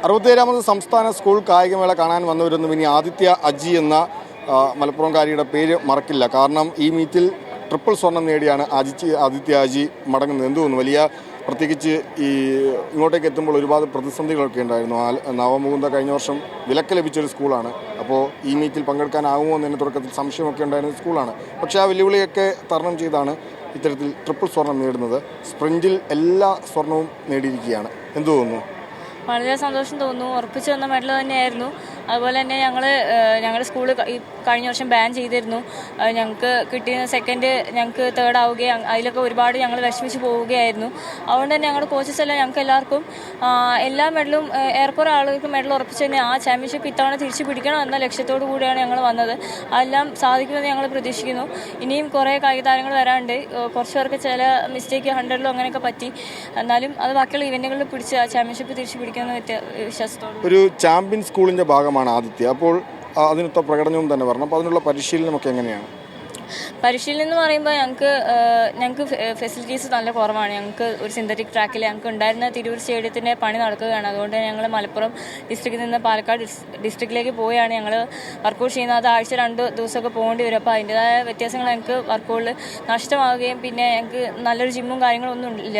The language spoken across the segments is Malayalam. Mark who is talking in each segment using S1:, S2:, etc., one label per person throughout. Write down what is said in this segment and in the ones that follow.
S1: 67ാമത് സംസ്ഥാന സ്കൂൾ കായികമേള കാണാൻ വന്നവരൊന്നും ഇനി ആദിത്യ അജി എന്ന മലപ്പുറംകാരിയുടെ പേര് മറക്കില്ല. കാരണം ഈ മീറ്റിൽ ട്രിപ്പിൾ സ്വർണം നേടിയാണ് ആദിത്യ അജി മടങ്ങുന്നത്. എന്ത് തോന്നുന്നു? വലിയ പ്രത്യേകിച്ച് ഈ ഇങ്ങോട്ടേക്ക് എത്തുമ്പോൾ ഒരുപാട് പ്രതിസന്ധികളൊക്കെ ഉണ്ടായിരുന്നു. നവമുകുന്ദ കഴിഞ്ഞ വർഷം വിലക്ക് ലഭിച്ചൊരു സ്കൂളാണ്. അപ്പോൾ ഈ മീറ്റിൽ പങ്കെടുക്കാനാകുമോ എന്നതിന് തുടക്കത്തിൽ സംശയമൊക്കെ ഉണ്ടായിരുന്ന സ്കൂളാണ്. പക്ഷേ ആ വെല്ലുവിളിയൊക്കെ തരണം ചെയ്താണ് ഇത്തരത്തിൽ ട്രിപ്പിൾ സ്വർണം നേടുന്നത്. സ്പ്രിൻറ്റിൽ എല്ലാ സ്വർണവും നേടിയിരിക്കുകയാണ്. എന്തു തോന്നുന്നു?
S2: വളരെ സന്തോഷം തോന്നുന്നു. ഉറപ്പിച്ചു വന്ന മെഡൽ തന്നെയായിരുന്നു. അതുപോലെ തന്നെ ഞങ്ങളുടെ സ്കൂൾ കഴിഞ്ഞ വർഷം ബാൻ ചെയ്തിരുന്നു. ഞങ്ങൾക്ക് കിട്ടിയ സെക്കൻഡ് ഞങ്ങൾക്ക് തേർഡ് ആവുകയും അതിലൊക്കെ ഒരുപാട് ഞങ്ങൾ വിഷമിച്ച് പോവുകയായിരുന്നു. അതുകൊണ്ട് തന്നെ ഞങ്ങളുടെ കോച്ചസ് എല്ലാം ഞങ്ങൾക്ക് എല്ലാവർക്കും എല്ലാ മെഡലും ഏറെക്കുറെ ആളുകൾക്ക് മെഡൽ ഉറപ്പിച്ച് തന്നെ ആ ചാമ്പ്യൻഷിപ്പ് ഇത്തവണ തിരിച്ചു പിടിക്കണം എന്ന ലക്ഷ്യത്തോടു കൂടിയാണ് ഞങ്ങൾ വന്നത്. അതെല്ലാം സാധിക്കുമെന്ന് ഞങ്ങൾ പ്രതീക്ഷിക്കുന്നു. ഇനിയും കുറേ കായിക താരങ്ങൾ വരാണ്ട്. കുറച്ച് പേർക്ക് ചില മിസ്റ്റേക്ക് 100-ലും അങ്ങനെയൊക്കെ പറ്റി. എന്നാലും അത് ബാക്കിയുള്ള ഇവന്റുകളിൽ പിടിച്ച് ആ ചാമ്പ്യൻഷിപ്പ് തിരിച്ചു പിടിക്കുന്ന വിശ്വാസത്തോടെ ഒരു
S1: ചാമ്പ്യൻ സ്കൂളിൻ്റെ ഭാഗമാണ് ആദിത്യ. അപ്പോൾ അതിനൊത്ത പ്രകടനവും തന്നെ വരണം. അപ്പോൾ അതിനുള്ള പരിശീലനമൊക്കെ എങ്ങനെയാണ്?
S2: പരിശീലനം എന്ന് പറയുമ്പോൾ ഞങ്ങൾക്ക് ഫെസിലിറ്റീസ് നല്ല കുറവാണ്. ഞങ്ങൾക്ക് ഒരു സിന്തറ്റിക് ട്രാക്കിൽ ഞങ്ങൾക്ക് ഉണ്ടായിരുന്ന തിരൂർ സ്റ്റേഡിയത്തിൻ്റെ പണി നടക്കുകയാണ്. അതുകൊണ്ട് ഞങ്ങൾ മലപ്പുറം ഡിസ്ട്രിക്റ്റിൽ നിന്ന് പാലക്കാട് ഡിസ്ട്രിക്റ്റിലേക്ക് പോയാണ് ഞങ്ങൾ വർക്കൗട്ട് ചെയ്യുന്നത്. അത് ആഴ്ച 2 ദിവസമൊക്കെ പോകേണ്ടി വരും. അപ്പോൾ അതിൻ്റെതായ വ്യത്യാസങ്ങൾ ഞങ്ങൾക്ക് വർക്കൗട്ടിൽ നഷ്ടമാവുകയും പിന്നെ ഞങ്ങൾക്ക് നല്ലൊരു ജിമ്മും കാര്യങ്ങളൊന്നും ഇല്ല.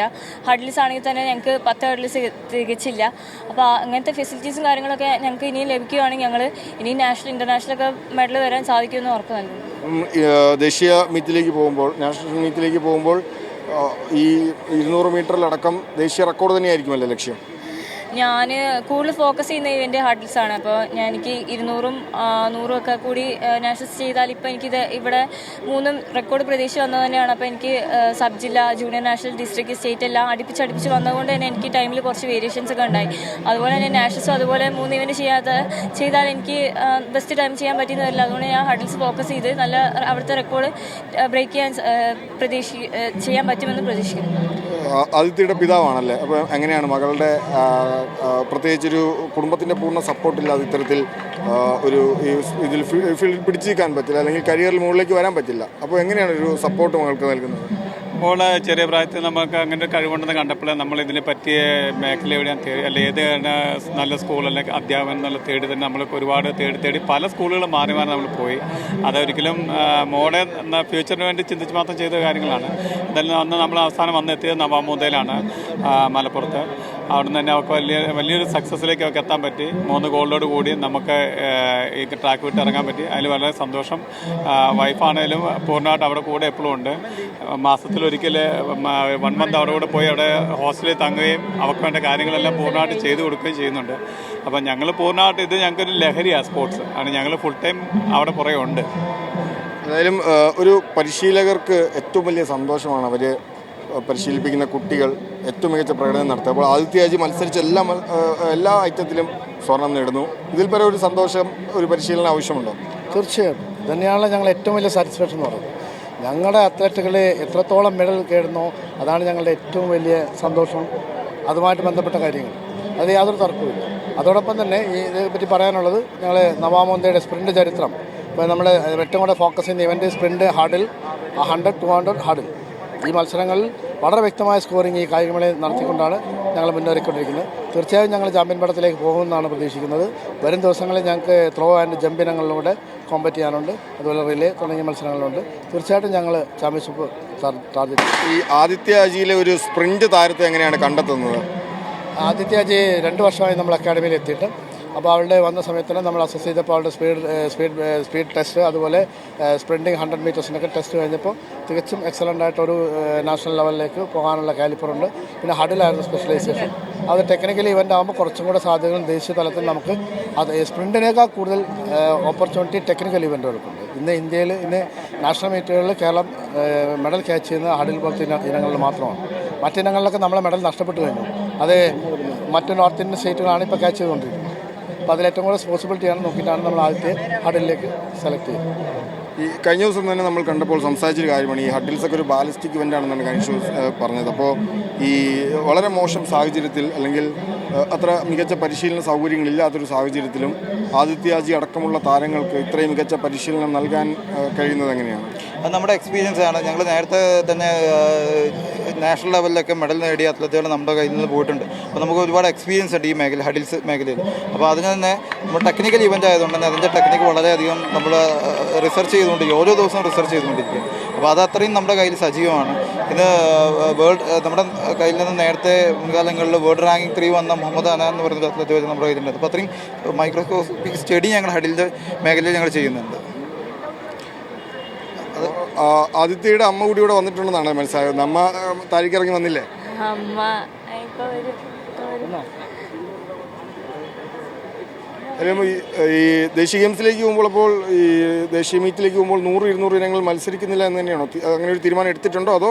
S2: ഹഡിൽസ് ആണെങ്കിൽ തന്നെ ഞങ്ങൾക്ക് 10 ഹഡിൽസ് തികച്ചില്ല. അപ്പോൾ അങ്ങനത്തെ ഫെസിലിറ്റീസും കാര്യങ്ങളൊക്കെ ഞങ്ങൾക്ക് ഇനിയും ലഭിക്കുകയാണെങ്കിൽ ഞങ്ങൾ ഇനിയും നാഷണൽ ഇൻ്റർനാഷണലൊക്കെ മെഡൽ വരാൻ സാധിക്കുമെന്ന് ഉറപ്പ് നൽകുന്നു.
S1: ദേശീയ മീറ്റിലേക്ക് പോകുമ്പോൾ, നാഷണൽ മീറ്റിലേക്ക് പോകുമ്പോൾ ഈ 200 മീറ്ററിലടക്കം ദേശീയ റെക്കോർഡ് തന്നെയായിരിക്കുമല്ലോ ലക്ഷ്യം?
S2: ഞാൻ കൂടുതൽ ഫോക്കസ് ചെയ്യുന്ന ഇവൻ്റെ ഹഡിൽസാണ്. അപ്പോൾ എനിക്ക് 200-ഉം 100-ഉം ഒക്കെ കൂടി നാഷണൽസ് ചെയ്താൽ ഇപ്പോൾ എനിക്കിത് ഇവിടെ 3 റെക്കോർഡ് പ്രതീക്ഷ വന്നത് തന്നെയാണ്. അപ്പോൾ എനിക്ക് സബ് ജില്ല, ജൂനിയർ നാഷണൽ, ഡിസ്ട്രിക്ട്, സ്റ്റേറ്റ് എല്ലാം അടുപ്പിച്ച് വന്നതുകൊണ്ട് തന്നെ എനിക്ക് ടൈമിൽ കുറച്ച് വേരിയേഷൻസ് ഒക്കെ ഉണ്ടായി. അതുപോലെ തന്നെ നാഷണൽസും അതുപോലെ 3 ഇവൻറ്റ് ചെയ്താൽ എനിക്ക് ബെസ്റ്റ് ടൈം ചെയ്യാൻ പറ്റിയെന്ന് വരില്ല. അതുകൊണ്ട് ഞാൻ ഹഡിൽസ് ഫോക്കസ് ചെയ്ത് നല്ല അവിടുത്തെ റെക്കോർഡ് ബ്രേക്ക് ചെയ്യാൻ പറ്റുമെന്ന് പ്രതീക്ഷിക്കുന്നു.
S1: ആദിത്യയുടെ പിതാവാണല്ലേ? അപ്പോൾ എങ്ങനെയാണ് മകളുടെ പ്രത്യേകിച്ചൊരു കുടുംബത്തിൻ്റെ പൂർണ്ണ സപ്പോർട്ടില്ലാതെ ഇത്തരത്തിൽ ഇതിൽ ഫീൽഡിൽ പിടിച്ചു നിൽക്കാൻ പറ്റില്ല, അല്ലെങ്കിൽ കരിയറിൽ മുകളിലേക്ക് വരാൻ പറ്റില്ല. അപ്പോൾ എങ്ങനെയാണ് ഒരു സപ്പോർട്ട് മകൾക്ക് നൽകുന്നത്?
S3: അപ്പോൾ ചെറിയ പ്രായത്തിൽ നമുക്ക് അങ്ങനെ ഒരു കഴിവുണ്ടെന്ന് കണ്ടപ്പോൾ നമ്മൾ ഇതിനെ പറ്റിയ മേഖല എവിടെയാണ് ഏത് നല്ല സ്കൂൾ അല്ലെങ്കിൽ അധ്യാപനം എന്നുള്ള തേടി തന്നെ നമ്മൾക്ക് ഒരുപാട് തേടി പല സ്കൂളുകൾ മാറി നമ്മൾ പോയി. അതൊരിക്കലും മോഡേൺ എന്ന ഫ്യൂച്ചറിന് വേണ്ടി ചിന്തിച്ച് മാത്രം ചെയ്ത കാര്യങ്ങളാണ്. എന്തായാലും അന്ന് നമ്മൾ അവസാനം വന്നെത്തിയത് നവാമുദയിലാണ് മലപ്പുറത്ത്. അവിടുന്ന് തന്നെ അവർക്ക് വലിയൊരു സക്സസ്സിലേക്ക് അവർക്ക് എത്താൻ പറ്റി. 3 ഗോളിനോട് കൂടി നമുക്ക് ഈ ട്രാക്ക് വിട്ട് ഇറങ്ങാൻ പറ്റി. അതിൽ വളരെ സന്തോഷം. വൈഫാണേലും പൂർണ്ണമായിട്ട് അവിടെ കൂടെ എപ്പോഴും ഉണ്ട്. മാസത്തിലൊരിക്കൽ 1 മന്ത് അവിടെ കൂടെ പോയി അവിടെ ഹോസ്റ്റലിൽ തങ്ങുകയും അവർക്ക് വേണ്ട കാര്യങ്ങളെല്ലാം പൂർണ്ണമായിട്ട് ചെയ്തു കൊടുക്കുകയും ചെയ്യുന്നുണ്ട്. അപ്പം ഞങ്ങൾ പൂർണ്ണമായിട്ട് ഇത് ഞങ്ങൾക്കൊരു ലഹരിയാണ് സ്പോർട്സ്. ആണ് ഞങ്ങൾ ഫുൾ ടൈം അവിടെ പുറകെ ഉണ്ട്.
S1: എന്തായാലും ഒരു പരിശീലകർക്ക് ഏറ്റവും വലിയ സന്തോഷമാണ് അവർ പരിശീലിപ്പിക്കുന്ന കുട്ടികൾ ഏറ്റവും മികച്ച പ്രകടനം നടത്തുക. അപ്പോൾ ആദിത്യ അജി മത്സരിച്ച എല്ലാ ഐറ്റത്തിലും സ്വർണം നേടുന്നു. ഇതിൽ പരം ഒരു സന്തോഷം ഒരു പരിശീലനം ആവശ്യമുണ്ടോ?
S4: തീർച്ചയായും തന്നെയാണല്ലോ ഞങ്ങൾ ഏറ്റവും വലിയ സാറ്റിസ്ഫാക്ഷൻ എന്ന് പറയുന്നത്. ഞങ്ങളുടെ അത്ലറ്റുകൾ എത്രത്തോളം മെഡൽ നേടുന്നോ അതാണ് ഞങ്ങളുടെ ഏറ്റവും വലിയ സന്തോഷം. അതുമായിട്ട് ബന്ധപ്പെട്ട കാര്യങ്ങൾ അത് യാതൊരു തർക്കവുമില്ല. അതോടൊപ്പം തന്നെ ഇതിനെപ്പറ്റി പറയാനുള്ളത് ഞങ്ങൾ നവാമുദയുടെ സ്പ്രിൻ്റ് ചരിത്രം. ഇപ്പോൾ നമ്മൾ ഏറ്റവും കൂടെ ഫോക്കസ് ചെയ്യുന്ന ഇവൻ്റ് സ്പ്രിൻ്റ്, ഹഡിൽ, 100, 200 ഹഡിൽ. ഈ മത്സരങ്ങളിൽ വളരെ വ്യക്തമായ സ്കോറിങ് ഈ കായികമേളയിൽ നടത്തിക്കൊണ്ടാണ് ഞങ്ങൾ മുന്നേറിക്കൊണ്ടിരിക്കുന്നത്. തീർച്ചയായും ഞങ്ങൾ ചാമ്പ്യൻ പടത്തിലേക്ക് പോകുമെന്നാണ് പ്രതീക്ഷിക്കുന്നത്. വരും ദിവസങ്ങളിൽ ഞങ്ങൾക്ക് ത്രോ ആൻഡ് ജമ്പ് ഇനങ്ങളിലൂടെ കോമ്പറ്റ് ചെയ്യാനുണ്ട്. അതുപോലെ റിലേ തുടങ്ങിയ മത്സരങ്ങളുണ്ട്. തീർച്ചയായിട്ടും ഞങ്ങൾ ചാമ്പ്യൻഷിപ്പ് ടാർഗറ്റ്.
S1: ഈ ആദിത്യ അജിയിലെ ഒരു സ്പ്രിൻ്റ് താരത്തെ എങ്ങനെയാണ് കണ്ടെത്തുന്നത്?
S4: ആദിത്യ അജി 2 വർഷമായി നമ്മൾ അക്കാഡമിയിൽ എത്തിയിട്ട്. അപ്പോൾ അവളുടെ വന്ന സമയത്തിന് നമ്മൾ അസസ് ചെയ്തപ്പോൾ അവളുടെ സ്പീഡ് ടെസ്റ്റ്, അതുപോലെ സ്പ്രിൻറ്റിങ് 100 മീറ്റേഴ്സിനൊക്കെ ടെസ്റ്റ് കഴിഞ്ഞപ്പോൾ തികച്ചും എക്സലൻ്റ് ആയിട്ടൊരു നാഷണൽ ലെവലിലേക്ക് പോകാനുള്ള കാലിപ്പറുണ്ട്. പിന്നെ ഹഡിലായിരുന്നു സ്പെഷ്യലൈസേഷൻ. അത് ടെക്നിക്കലി ഇവൻ്റ് ആകുമ്പോൾ കുറച്ചും കൂടെ സാധ്യതകളും ദേശീയ തലത്തിൽ നമുക്ക് അത് സ്പ്രിൻറ്റിനേക്കാൾ കൂടുതൽ ഓപ്പർച്യൂണിറ്റി ടെക്നിക്കൽ ഇവൻറ്റുകൾക്കുണ്ട്. ഇന്ന് ഇന്ത്യയിൽ നാഷണൽ മീറ്റുകളിൽ കേരളം മെഡൽ ക്യാച്ച് ചെയ്യുന്ന ഹഡിൽ പോലത്തെ ഇനങ്ങളിൽ മാത്രമാണ്. മറ്റിനങ്ങളിലൊക്കെ നമ്മളെ മെഡൽ നഷ്ടപ്പെട്ടു കഴിഞ്ഞു. അത് മറ്റ് നോർത്ത് ഇന്ത്യൻ സ്റ്റേറ്റുകളാണ് ഇപ്പോൾ ക്യാച്ച് ചെയ്തുകൊണ്ടിരിക്കുന്നത്. അപ്പോൾ അതിലേറ്റവും കൂടുതൽ പോസിബിലിറ്റിയാണ് നോക്കിയിട്ടാണ് നമ്മൾ ആദ്യത്തെ ഹഡിലേക്ക് സെലക്ട് ചെയ്യുന്നത്.
S1: ഈ കഴിഞ്ഞ ദിവസം തന്നെ നമ്മൾ കണ്ടപ്പോൾ സംസാരിച്ചൊരു കാര്യമാണ് ഈ ഹഡിൽസൊക്കെ ഒരു ബാലിസ്റ്റിക് ഇവൻ്റ് ആണെന്നാണ് കഴിഞ്ഞ പറഞ്ഞത്. അപ്പോൾ ഈ വളരെ മോശം സാഹചര്യത്തിൽ, അല്ലെങ്കിൽ അത്ര മികച്ച പരിശീലന സൗകര്യങ്ങളില്ലാത്തൊരു സാഹചര്യത്തിലും ആദിത്യ അജി അടക്കമുള്ള താരങ്ങൾക്ക് ഇത്രയും മികച്ച പരിശീലനം നൽകാൻ കഴിയുന്നത് എങ്ങനെയാണ്?
S5: അത് നമ്മുടെ എക്സ്പീരിയൻസ് ആണ്. ഞങ്ങൾ നേരത്തെ തന്നെ നാഷണൽ ലെവലിലൊക്കെ മെഡൽ നേടിയ അത്ലറ്റുകൾ നമ്മുടെ കയ്യിൽ നിന്ന് പോയിട്ടുണ്ട്. അപ്പോൾ നമുക്ക് ഒരുപാട് എക്സ്പീരിയൻസ് ഉണ്ട് ഈ മേഖല, ഹഡിൽസ് മേഖലയിൽ. അപ്പോൾ അതിന് തന്നെ നമ്മൾ ടെക്നിക്കൽ ഇവൻ്റ് ആയതുകൊണ്ട് തന്നെ അതിൻ്റെ ടെക്നിക്ക് വളരെയധികം നമ്മൾ റിസർച്ച് ചെയ്തുകൊണ്ടിരിക്കും, ഓരോ ദിവസവും റിസർച്ച് ചെയ്തുകൊണ്ടിരിക്കും. അപ്പോൾ അത് അത്രയും നമ്മുടെ കയ്യിൽ സജീവമാണ്. ഇത് നമ്മുടെ കയ്യിൽ നിന്ന് നേരത്തെ മുൻകാലങ്ങളിൽ വേൾഡ് റാങ്കിങ് 3 വന്ന മുഹമ്മദ് അനാൻ എന്ന് പറയുന്ന അത്ലറ്റ് വെച്ച് നമ്മുടെ കയ്യിലുണ്ട്. അപ്പോൾ അത്രയും മൈക്രോസ്കോപ്പിക് സ്റ്റഡി ഞങ്ങൾ ഹഡിലിൻ്റെ മേഖലയിൽ ഞങ്ങൾ ചെയ്യുന്നുണ്ട്.
S1: ആദിത്യയുടെ അമ്മ കൂടി ഇവിടെ വന്നിട്ടുണ്ടെന്നാണ് മനസ്സിലായത്. അമ്മ താഴേക്ക് ഇറങ്ങി വന്നില്ലേ?
S2: അമ്മ ഇപ്പൊ
S1: ഈ ദേശീയ ഗെയിംസിലേക്ക് പോകുമ്പോൾ, അപ്പോൾ ഈ ദേശീയ മീറ്റിലേക്ക് പോകുമ്പോൾ 100-200 ഇനങ്ങൾ മത്സരിക്കുന്നില്ല എന്ന് തന്നെയാണോ? അങ്ങനെ ഒരു തീരുമാനം എടുത്തിട്ടുണ്ടോ? അതോ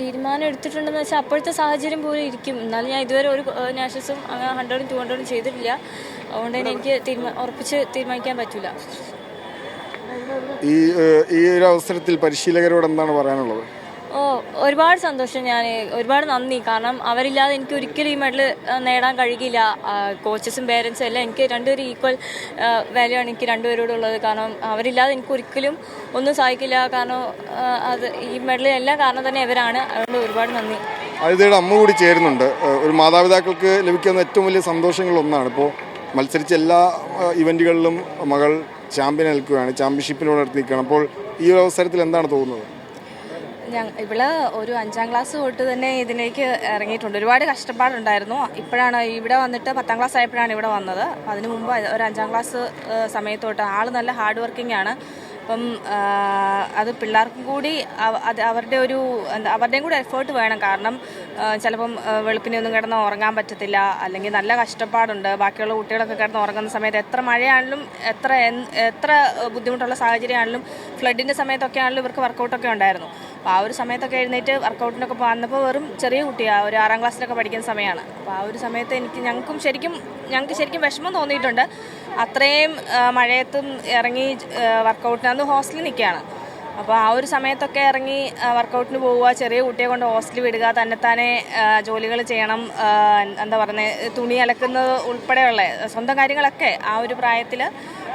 S2: തീരുമാനം എടുത്തിട്ടുണ്ടെന്ന് വെച്ചാൽ അപ്പോഴത്തെ സാഹചര്യം പോലെ ഇരിക്കും. എന്നാലും ഞാൻ ഇതുവരെ ഒരു നാഷണൽസും അങ്ങനെ 100-200 ചെയ്തിട്ടില്ല. അതുകൊണ്ട് തന്നെ എനിക്ക് ഉറപ്പിച്ച് തീരുമാനിക്കാൻ പറ്റില്ല.
S1: ഈ ഒരു അവസരത്തിൽ പരിശീലകരോട് എന്താണ് പറയാനുള്ളത്?
S2: ഒരുപാട് സന്തോഷം, ഞാൻ ഒരുപാട് നന്ദി. കാരണം അവരില്ലാതെ എനിക്ക് ഒരിക്കലും ഈ മെഡൽ നേടാൻ കഴിയില്ല. കോച്ചസും പേരൻസും എല്ലാം എനിക്ക് രണ്ടുപേരും ഈക്വൽ വാല്യൂ ആണ് എനിക്ക് രണ്ടുപേരോടുള്ളത്. കാരണം അവരില്ലാതെ എനിക്ക് ഒരിക്കലും ഒന്നും സാധിക്കില്ല. കാരണം അത് ഈ മെഡൽ എല്ലാം കാരണം തന്നെ ഇവരാണ്. അതുകൊണ്ട് ഒരുപാട് നന്ദി.
S1: ആദിത്യയുടെ അമ്മ കൂടി ചേരുന്നുണ്ട്. ഒരു മാതാപിതാക്കൾക്ക് ലഭിക്കുന്ന ഏറ്റവും വലിയ സന്തോഷങ്ങളൊന്നാണ്. ഇപ്പോൾ മത്സരിച്ച എല്ലാ ഇവൻറ്റുകളിലും മകൾ ചാമ്പ്യൻ നിൽക്കുകയാണ്, ചാമ്പ്യൻഷിപ്പിനോട് അടുത്ത് നിൽക്കുകയാണ്. അപ്പോൾ ഈ ഒരു അവസരത്തിൽ എന്താണ് തോന്നുന്നത്?
S6: ഇവള് ഒരു 5ാം ക്ലാസ് തൊട്ട് തന്നെ ഇതിലേക്ക് ഇറങ്ങിയിട്ടുണ്ട്. ഒരുപാട് കഷ്ടപ്പാടുണ്ടായിരുന്നു. ഇപ്പോഴാണ് ഇവിടെ വന്നിട്ട് 10ാം ക്ലാസ് ആയപ്പോഴാണ് ഇവിടെ വന്നത്. അപ്പം അതിന് മുമ്പ് ഒരു 5ാം ക്ലാസ് സമയത്തോട്ട് ആൾ നല്ല ഹാർഡ് വർക്കിംഗ് ആണ്. അപ്പം അത് പിള്ളേർക്കും കൂടി അവരുടെയും കൂടി എഫേർട്ട് വേണം. കാരണം ചിലപ്പം വെളുപ്പിനൊന്നും കിടന്ന് ഉറങ്ങാൻ പറ്റത്തില്ല, അല്ലെങ്കിൽ നല്ല കഷ്ടപ്പാടുണ്ട്. ബാക്കിയുള്ള കുട്ടികളൊക്കെ കിടന്ന് ഉറങ്ങുന്ന സമയത്ത് എത്ര മഴയാണെങ്കിലും എത്ര ബുദ്ധിമുട്ടുള്ള സാഹചര്യമാണെങ്കിലും ഫ്ലഡിൻ്റെ സമയത്തൊക്കെ ആണെങ്കിലും ഇവർക്ക് വർക്കൗട്ടൊക്കെ ഉണ്ടായിരുന്നു. അപ്പോൾ ആ ഒരു സമയത്തൊക്കെ എഴുന്നേറ്റ് വർക്കൗട്ടിനൊക്കെ വന്നപ്പോൾ വെറും ചെറിയ കുട്ടിയാണ്, ഒരു 6ാം ക്ലാസ്സിലൊക്കെ പഠിക്കുന്ന സമയമാണ്. അപ്പോൾ ആ ഒരു സമയത്ത് ഞങ്ങൾക്ക് ശരിക്കും വിഷമം തോന്നിയിട്ടുണ്ട്. അത്രയും മഴയത്തും ഇറങ്ങി വർക്കൗട്ടിന് അന്ന് ഹോസ്റ്റലിൽ നിൽക്കുകയാണ്. അപ്പോൾ ആ ഒരു സമയത്തൊക്കെ ഇറങ്ങി വർക്കൗട്ടിന് പോവുക, ചെറിയ കുട്ടിയെ കൊണ്ട് ഹോസ്റ്റലിൽ വിടുക, തന്നെത്താനെ ജോലികൾ ചെയ്യണം, എന്താ പറയുന്നത്, തുണി അലക്കുന്നത് ഉൾപ്പെടെയുള്ള സ്വന്തം കാര്യങ്ങളൊക്കെ ആ ഒരു പ്രായത്തിൽ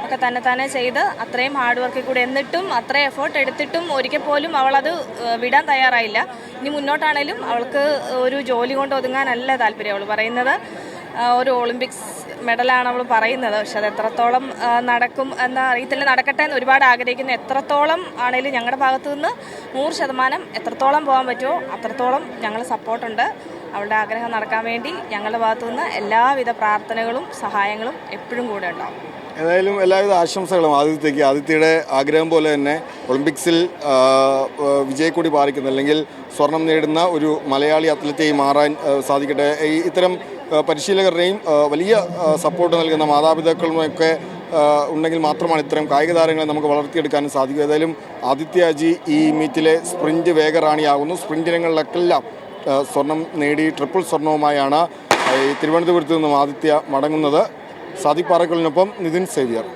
S6: ഒക്കെ തന്നെത്താനെ ചെയ്ത് അത്രയും ഹാർഡ് വർക്കിൽ കൂടെ എന്നിട്ടും അത്രയും എഫേർട്ട് എടുത്തിട്ടും ഒരിക്കൽ പോലും അവളത് വിടാൻ തയ്യാറായില്ല. ഇനി മുന്നോട്ടാണേലും അവൾക്ക് ഒരു ജോലി കൊണ്ട് ഒതുങ്ങാനല്ല താല്പര്യം. അവൾ പറയുന്നത് ഒരു ഒളിമ്പിക്സ് മെഡലാണ് അവൾ പറയുന്നത്. പക്ഷെ അത് എത്രത്തോളം നടക്കും എന്ന് അറിയത്തില്ല. നടക്കട്ടെ എന്ന് ഒരുപാട് ആഗ്രഹിക്കുന്നു. എത്രത്തോളം ആണെങ്കിലും ഞങ്ങളുടെ ഭാഗത്തു നിന്ന് 100% എത്രത്തോളം പോകാൻ പറ്റുമോ അത്രത്തോളം ഞങ്ങൾ സപ്പോർട്ടുണ്ട്. അവളുടെ ആഗ്രഹം നടക്കാൻ വേണ്ടി ഞങ്ങളുടെ ഭാഗത്തു നിന്ന് എല്ലാവിധ പ്രാർത്ഥനകളും സഹായങ്ങളും എപ്പോഴും കൂടെ ഉണ്ടാവും.
S1: ഏതായാലും എല്ലാവിധ ആശംസകളും ആദിത്യയ്ക്ക്. ആദിത്യയുടെ ആഗ്രഹം പോലെ തന്നെ ഒളിമ്പിക്സിൽ വിജയക്കൊടി പാറിക്കുന്ന, അല്ലെങ്കിൽ സ്വർണം നേടുന്ന ഒരു മലയാളി അത്ലറ്റായി മാറാൻ സാധിക്കട്ടെ. ഇത്തരം പരിശീലകരുടെയും വലിയ സപ്പോർട്ട് നൽകുന്ന മാതാപിതാക്കളുമൊക്കെ ഉണ്ടെങ്കിൽ മാത്രമാണ് ഇത്തരം കായിക താരങ്ങളെ നമുക്ക് വളർത്തിയെടുക്കാനും സാധിക്കും. ഏതായാലും ആദിത്യ അജി ഈ മീറ്റിലെ സ്പ്രിൻറ്റ് വേഗറാണിയാകുന്നു. സ്പ്രിൻറ്റ് ഇനങ്ങളിലൊക്കെല്ലാം സ്വർണം നേടി ട്രിപ്പിൾ സ്വർണവുമായാണ് ഈ തിരുവനന്തപുരത്ത് നിന്നും ആദിത്യ മടങ്ങുന്നത്. സാദിഖ് പാറക്കലിനൊപ്പം നിതിൻ സേവ്യർ.